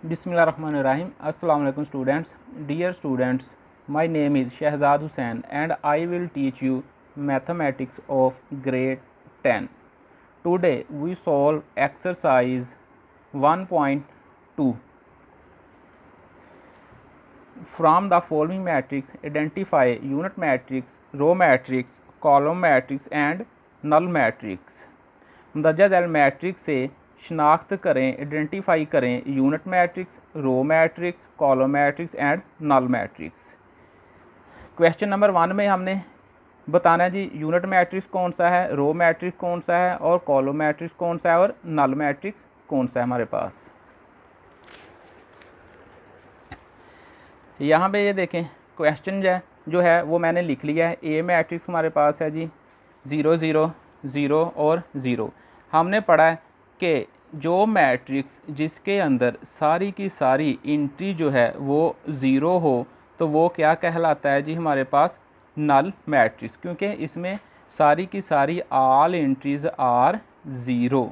Bismillahirrahmanirrahim. Assalamu alaikum students. Dear students, my name is Shahzad Hussain and I will teach you mathematics of grade 10. Today we solve exercise 1.2. From the following matrix, identify unit matrix, row matrix, column matrix and null matrix. मंदरजा झैल matrix से शनाख्त करें, identify करें unit matrix, row matrix, column matrix and null matrix. Question number 1 में हमने बताना है जी यूनिट मैट्रिक्स कौन सा है, रो मैट्रिक्स कौन सा है और कॉलम मैट्रिक्स कौन सा है और नल मैट्रिक्स कौन सा है हमारे पास। यहाँ पे ये देखें क्वेश्चन जो है वो मैंने लिख लिया है। ए मैट्रिक्स हमारे पास है जी 0 0 0 और 0। हमने पढ़ा है कि जो मैट्रिक्स जिसके अंदर सारी की सारी एंट्री जो है वो 0 हो तो वो क्या कहलाता है जी हमारे पास नल मैट्रिक्स, क्योंकि इसमें सारी की सारी ऑल एंट्रीज आर 0।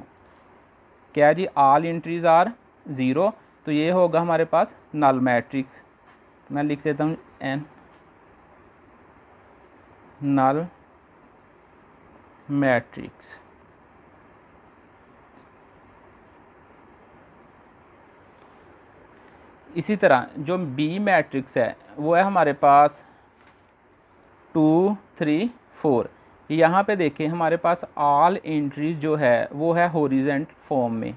क्या जी ऑल एंट्रीज आर 0, तो ये होगा हमारे पास नल मैट्रिक्स। मैं लिख देता हूँ एन नल मैट्रिक्स। इसी तरह जो बी मैट्रिक्स है वो है हमारे पास 2 3 4। यहाँ पे देखें हमारे पास ऑल एंट्रीज जो है वो है हॉरिजेंट फॉर्म में,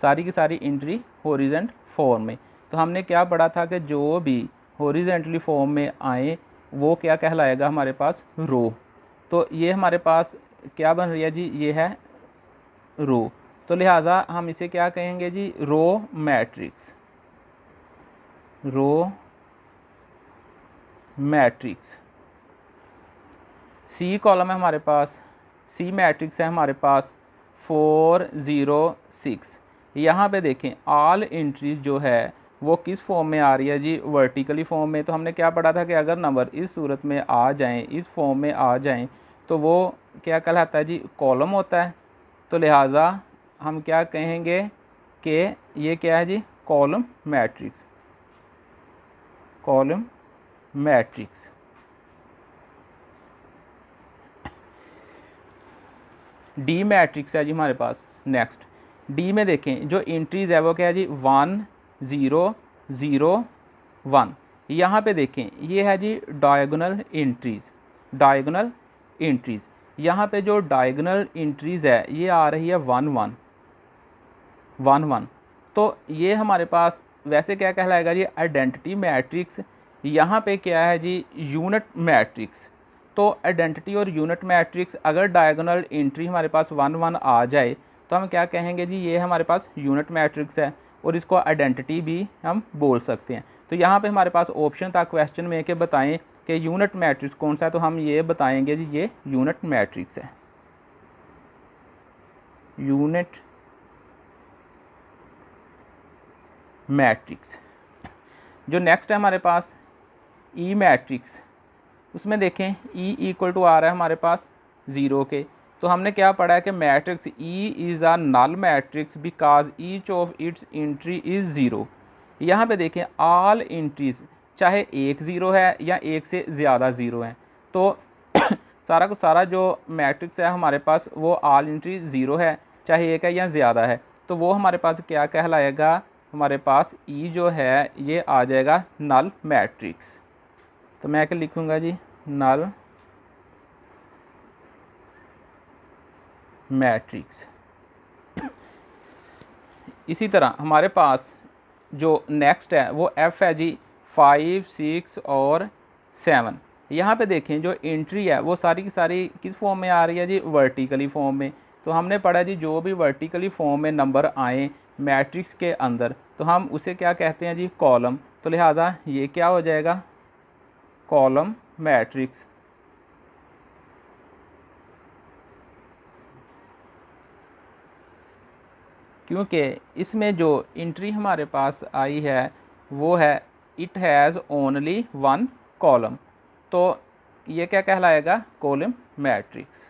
सारी की सारी एंट्री हॉरिजेंट फॉर्म में। तो हमने क्या पढ़ा था कि जो भी हॉरिजेंटली फॉर्म में आए वो क्या कहलाएगा हमारे पास रो। तो ये हमारे पास क्या बन रही है जी, ये है रो। तो लिहाजा हम इसे क्या कहेंगे जी row matrix, row matrix. C column है हमारे पास, सी मैट्रिक्स है हमारे पास 4 0 6। यहाँ पे देखें ऑल एंट्रीज जो है वो किस फॉर्म में आ रही है जी वर्टिकली फॉर्म में। तो हमने क्या पढ़ा था कि अगर नंबर इस सूरत में आ जाएं, इस फॉर्म में आ जाएं, तो वो क्या कहलाता है जी कॉलम होता है। तो लिहाजा हम क्या कहेंगे कि ये क्या है जी column matrix, column matrix. D matrix है जी हमारे पास। नेक्स्ट डी में देखें जो एंट्रीज है वो क्या है जी 1 0 0 1। यहाँ पे देखें ये है जी डायगोनल एंट्रीज, डायगोनल एंट्रीज। यहाँ पे जो डायगोनल एंट्रीज है ये आ रही है 1 1 1 1। तो ये हमारे पास वैसे क्या कहलाएगा जी आइडेंटिटी मैट्रिक्स। यहाँ पे क्या है जी यूनिट मैट्रिक्स। तो आइडेंटिटी और यूनिट मैट्रिक्स अगर डायगोनल एंट्री हमारे पास 1 1 आ जाए तो हम क्या कहेंगे जी ये हमारे पास यूनिट मैट्रिक्स है और इसको आइडेंटिटी भी हम बोल सकते हैं। तो यहाँ पे हमारे पास ऑप्शन था क्वेश्चन में कि बताएं कि यूनिट मैट्रिक्स कौन सा है, तो हम ये बताएंगे जी ये यूनिट मैट्रिक्स है, यूनिट मैट्रिक्स। जो नेक्स्ट है हमारे पास ई मैट्रिक्स, उसमें देखें ई इक्वल टू आ रहा है हमारे पास 0 के। तो हमने क्या पढ़ा है कि matrix E is a null matrix because each of its entry is 0। यहाँ पे देखें ऑल एंट्रीज चाहे एक 0 है या एक से ज़्यादा 0 है, तो सारा को सारा जो मैट्रिक्स है हमारे पास वो ऑल एंट्री 0 है, चाहे एक है या ज़्यादा है। तो वो हमारे पास क्या कहलाएगा, हमारे पास ई जो है ये आ जाएगा नल मैट्रिक्स। तो मैं क्या लिखूँगा जी नल मैट्रिक्स। इसी तरह हमारे पास जो नेक्स्ट है वो एफ है जी 5 6 और 7। यहाँ पे देखें जो एंट्री है वो सारी की सारी किस फॉर्म में आ रही है जी वर्टिकली फॉर्म में। तो हमने पढ़ा जी जो भी वर्टिकली फॉर्म में नंबर आए मैट्रिक्स के अंदर तो हम उसे क्या कहते हैं जी कॉलम। तो लिहाजा ये क्या हो जाएगा कॉलम मैट्रिक्स। क्योंकि इसमें जो एंट्री हमारे पास आई है वो है इट हैज़ ओनली 1 कॉलम, तो ये क्या कहलाएगा कॉलम मैट्रिक्स।